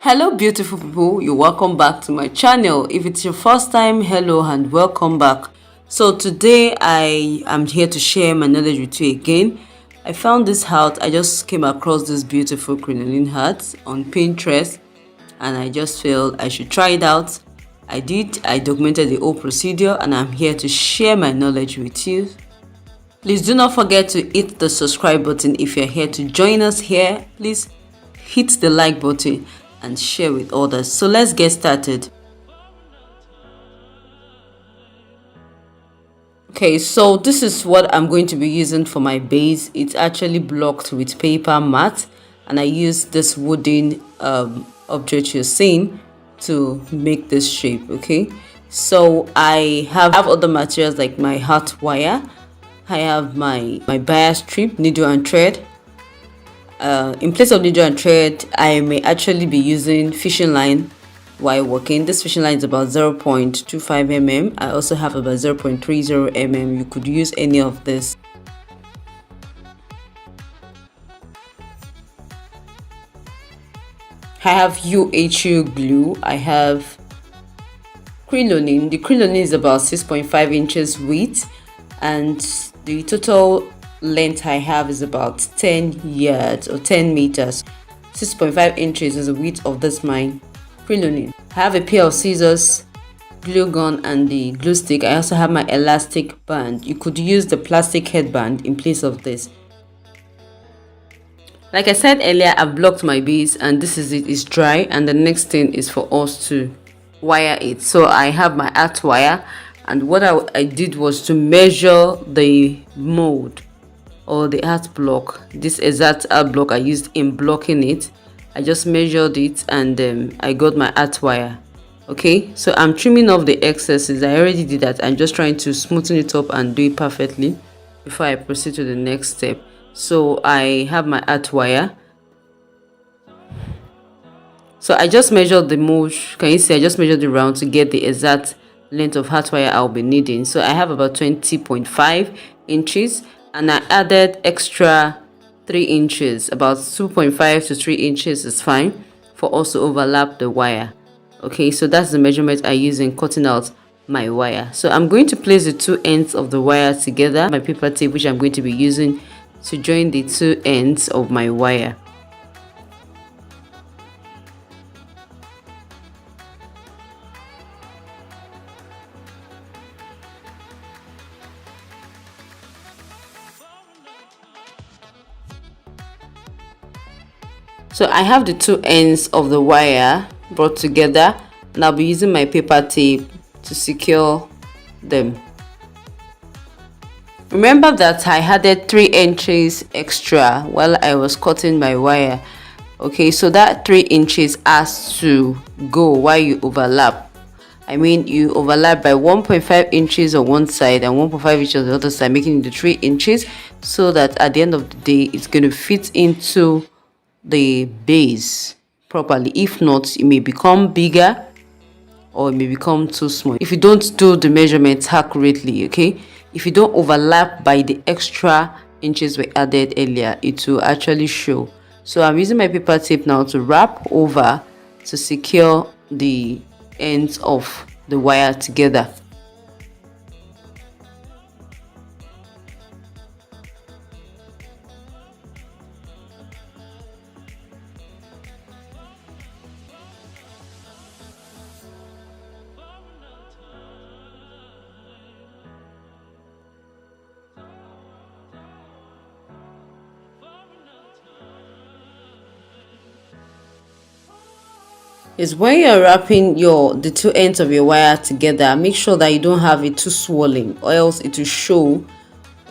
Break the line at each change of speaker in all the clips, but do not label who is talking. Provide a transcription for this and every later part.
Hello beautiful people, you're welcome back to my channel. If it's your first time, hello and welcome back. So today I am here to share my knowledge with you again. I found this hat. I just came across this beautiful crinoline hat on Pinterest and I just felt I should try it out. I did. I documented the whole procedure and I'm here to share my knowledge with you. Please do not forget to hit the subscribe button if you're here to join us here. Please hit the like button and share with others. So let's get started. Okay, so this is what I'm going to be using for my base. It's actually blocked with paper mat and I use this wooden object you're seeing to make this shape. Okay, so I have other materials like my hot wire. I have my bias strip, needle and thread. In place of needle and thread, I may actually be using fishing line while working. This fishing line is about 0.25 mm. I also have about 0.30 mm. You could use any of this. I have UHU glue. I have crinoline. The crinoline is about 6.5 inches width and the total length I have is about 10 yards or 10 meters. 6.5 inches is the width of this my crinoline. I have a pair of scissors, glue gun and the glue stick. I also have my elastic band. You could use the plastic headband in place of this. Like I said earlier, I've blocked my base and this is it. It's dry and the next thing is for us to wire it. So I have my art wire and what I did was to measure the mold or the art block. This exact art block I used in blocking it. I just measured it and I got my art wire. Okay, so I'm trimming off the excesses. I already did that. I'm just trying to smoothen it up and do it perfectly before I proceed to the next step. So I have my art wire. So I just measured the mold. Can you see? I just measured the round to get the exact length of art wire I'll be needing. So I have about 20.5 inches. And I added extra 3 inches, about 2.5 to 3 inches is fine for us to overlap the wire. Okay, so that's the measurement I use in cutting out my wire. So I'm going to place the two ends of the wire together, my paper tape which I'm going to be using to join the two ends of my wire. So I have the two ends of the wire brought together and I'll be using my paper tape to secure them. Remember that I added 3 inches extra while I was cutting my wire. Okay, so that 3 inches has to go while you overlap. I mean, you overlap by 1.5 inches on one side and 1.5 inches on the other side, making it the 3 inches so that at the end of the day, it's going to fit into the base properly. If not, it may become bigger or it may become too small if you don't do the measurements accurately. Okay, if you don't overlap by the extra inches we added earlier, it will actually show. So I'm using my paper tape now to wrap over to secure the ends of the wire together. Is when you're wrapping the two ends of your wire together, make sure that you don't have it too swollen or else it will show.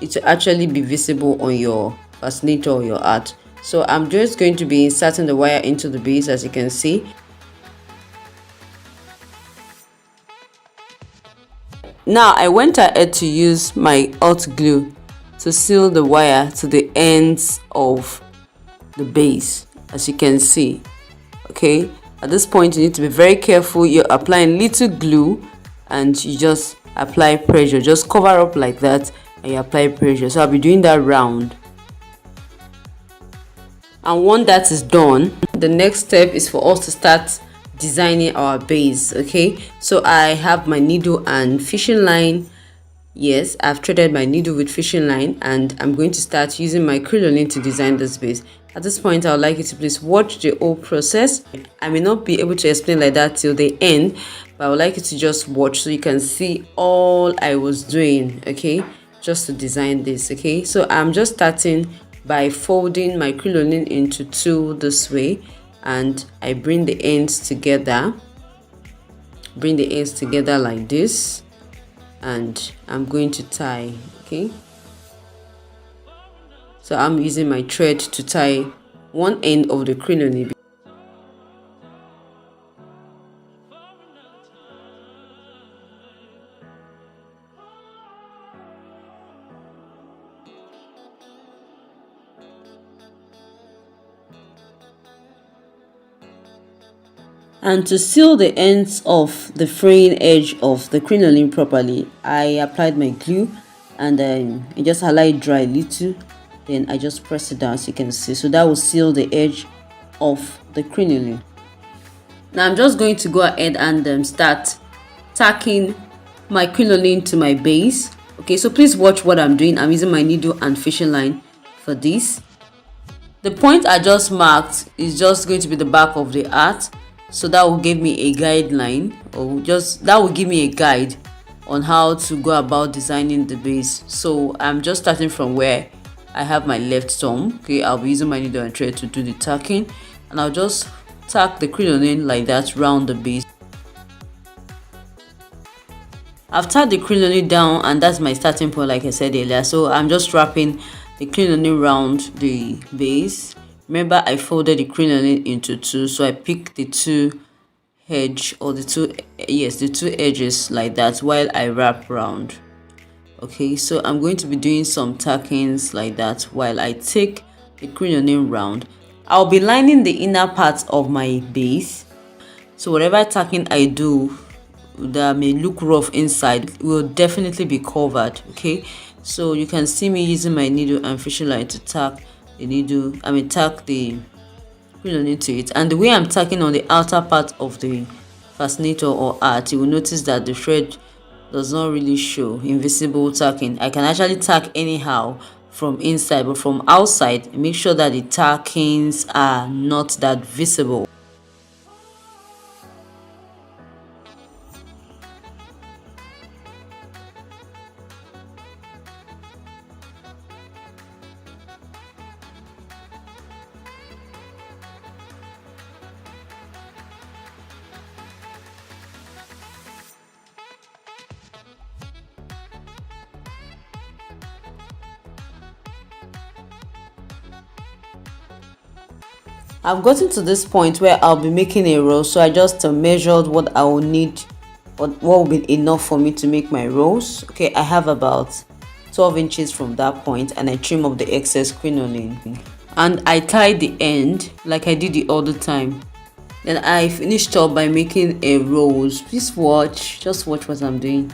It will actually be visible on your fascinator or your art. So I'm just going to be inserting the wire into the base, as you can see. Now I went ahead to use my hot glue to seal the wire to the ends of the base, as you can see. Okay, at this point you need to be very careful. You're applying little glue and you just apply pressure. Just cover up like that and you apply pressure. So I'll be doing that round. And once that is done, the next step is for us to start designing our base. Okay, so I have my needle and fishing line. Yes, I've threaded my needle with fishing line, and I'm going to start using my crinoline to design this base. At this point, I would like you to please watch the whole process. I may not be able to explain like that till the end, but I would like you to just watch so you can see all I was doing, okay, just to design this. Okay, so I'm just starting by folding my crinoline into two this way, and I bring the ends together like this, and I'm going to tie. Okay, so I'm using my thread to tie one end of the crinoline. And to seal the ends of the fraying edge of the crinoline properly, I applied my glue, and I just allow it dry a little, then I just press it down, as you can see. So that will seal the edge of the crinoline. Now I'm just going to go ahead and start tacking my crinoline to my base. Okay, so please watch what I'm doing. I'm using my needle and fishing line for this. The point I just marked is just going to be the back of the art, so that will give me a guideline, or just that will give me a guide on how to go about designing the base. So I'm just starting from where I have my left thumb. Okay, I'll be using my needle and thread to do the tacking, and I'll just tack the crinoline like that round the base. I've tacked the crinoline down, and that's my starting point, like I said earlier. So I'm just wrapping the crinoline round the base. Remember, I folded the crinoline into two, so I pick the two edge, or the two edges like that while I wrap round. Okay, so I'm going to be doing some tackings like that while I take the crinoline round. I'll be lining the inner part of my base, so whatever tacking I do that may look rough inside will definitely be covered. Okay, so you can see me using my needle and fishing line to tack the crinoline to it. And the way I'm tacking on the outer part of the fascinator or art, you will notice that the thread does not really show. Invisible tacking. I can actually tack anyhow from inside, but from outside, make sure that the tackings are not that visible. I've gotten to this point where I'll be making a rose, so I just measured what I will need, what will be enough for me to make my rose. Okay, I have about 12 inches from that point, and I trim up the excess crinoline, and I tied the end like I did the other time. Then I finished up by making a rose. Please watch, just watch what I'm doing.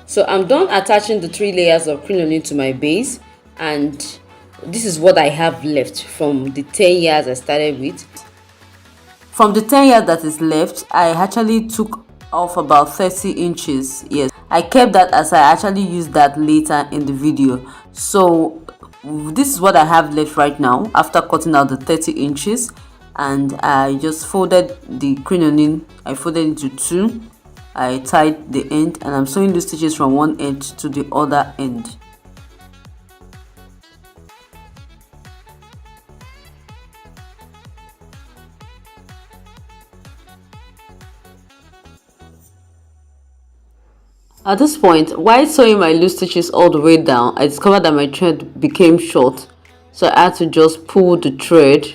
So I'm done attaching the 3 layers of crinoline to my base, and this is what I have left from the 10 yards I started with. From the 10 yards that is left, I actually took off about 30 inches. Yes, I kept that as I actually used that later in the video. So this is what I have left right now after cutting out the 30 inches, and I just folded the crinoline. I folded into two. I tied the end, and I'm sewing the stitches from one end to the other end. At this point, while sewing my loose stitches all the way down, I discovered that my thread became short, so I had to just pull the thread.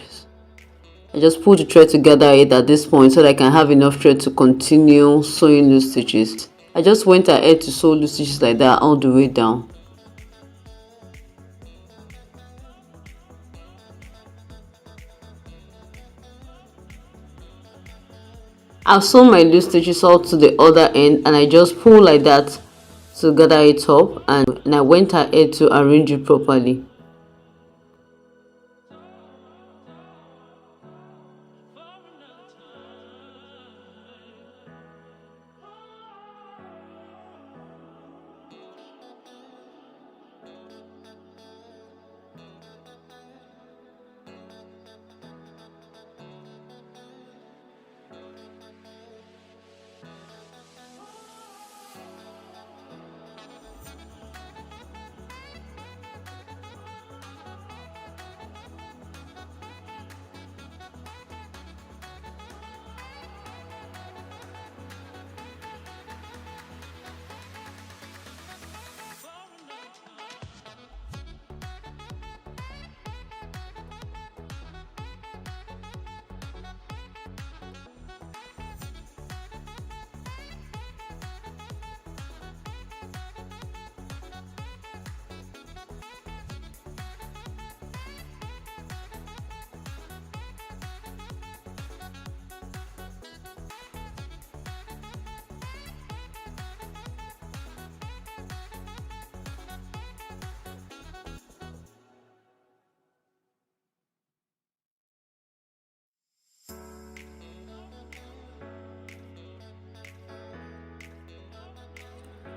I just pull the thread together at this point so that I can have enough thread to continue sewing loose stitches. I just went ahead to sew loose stitches like that all the way down. I've sewn my loose stitches all to the other end, and I just pull like that to gather it up, and I went ahead to arrange it properly.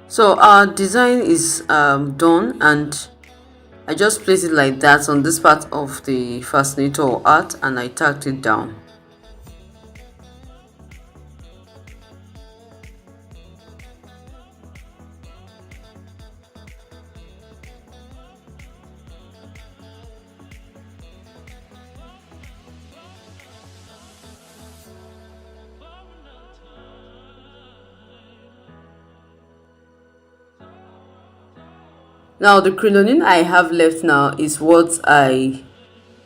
So our design is done, and I just placed it like that on this part of the fascinator or art, and I tacked it down. Now the crinoline I have left now is what I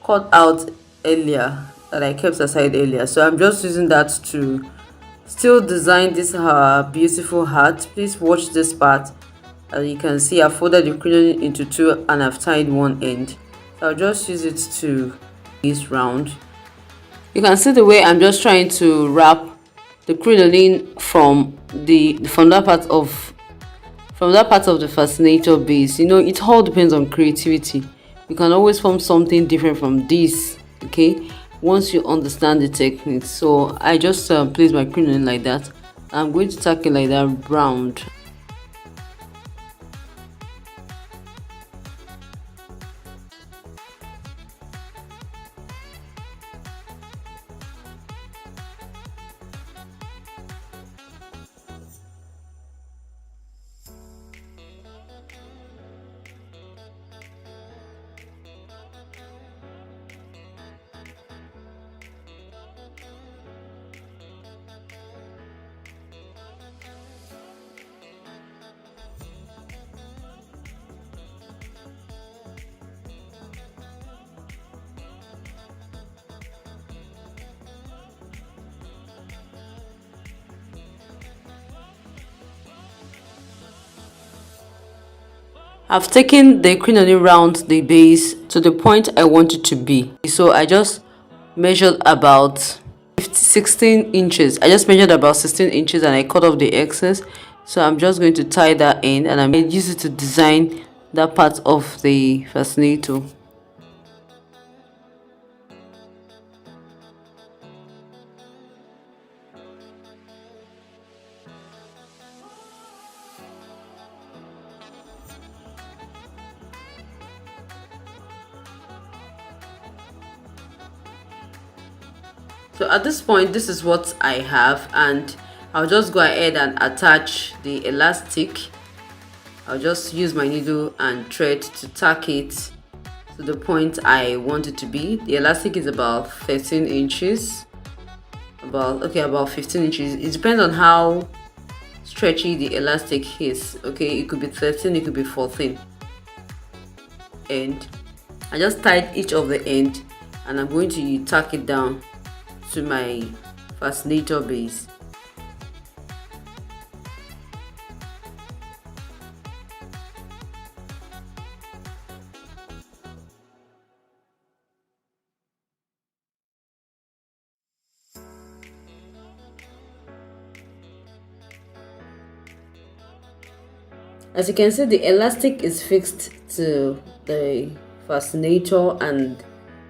cut out earlier, that I kept aside earlier. So I'm just using that to still design this beautiful hat. Please watch this part. As you can see, I folded the crinoline into two and I've tied one end. So I'll just use it to this round. You can see the way I'm just trying to wrap the crinoline from that part of the fascinator base. You know, it all depends on creativity. You can always form something different from this, okay, once you understand the technique. So I just place my crinoline like that. I'm going to tack it like that round. I've taken the crinoline round the base to the point I want it to be. So I just measured about 16 inches. I just measured about 16 inches and I cut off the excess. So I'm just going to tie that in, and I'm going to use it to design that part of the fascinator. So at this point, this is what I have, and I'll just go ahead and attach the elastic. I'll just use my needle and thread to tack it to the point I want it to be. The elastic is about 13 inches, about 15 inches. It depends on how stretchy the elastic is. Okay, it could be 13, it could be 14. And I just tied each of the end, and I'm going to tack it down to my fascinator base. As you can see, the elastic is fixed to the fascinator and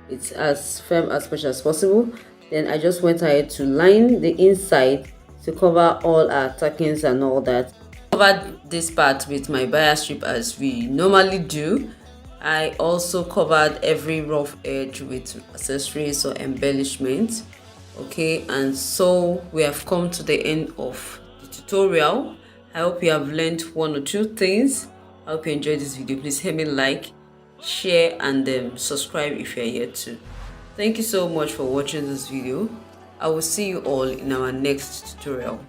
it's as firm as much as possible. Then I just went ahead to line the inside to cover all our tackings and all that. Covered this part with my bias strip as we normally do. I also covered every rough edge with accessories or embellishments. Okay, and so we have come to the end of the tutorial. I hope you have learned one or two things. I hope you enjoyed this video. Please help me like, share, and subscribe if you are yet to. Thank you so much for watching this video. I will see you all in our next tutorial.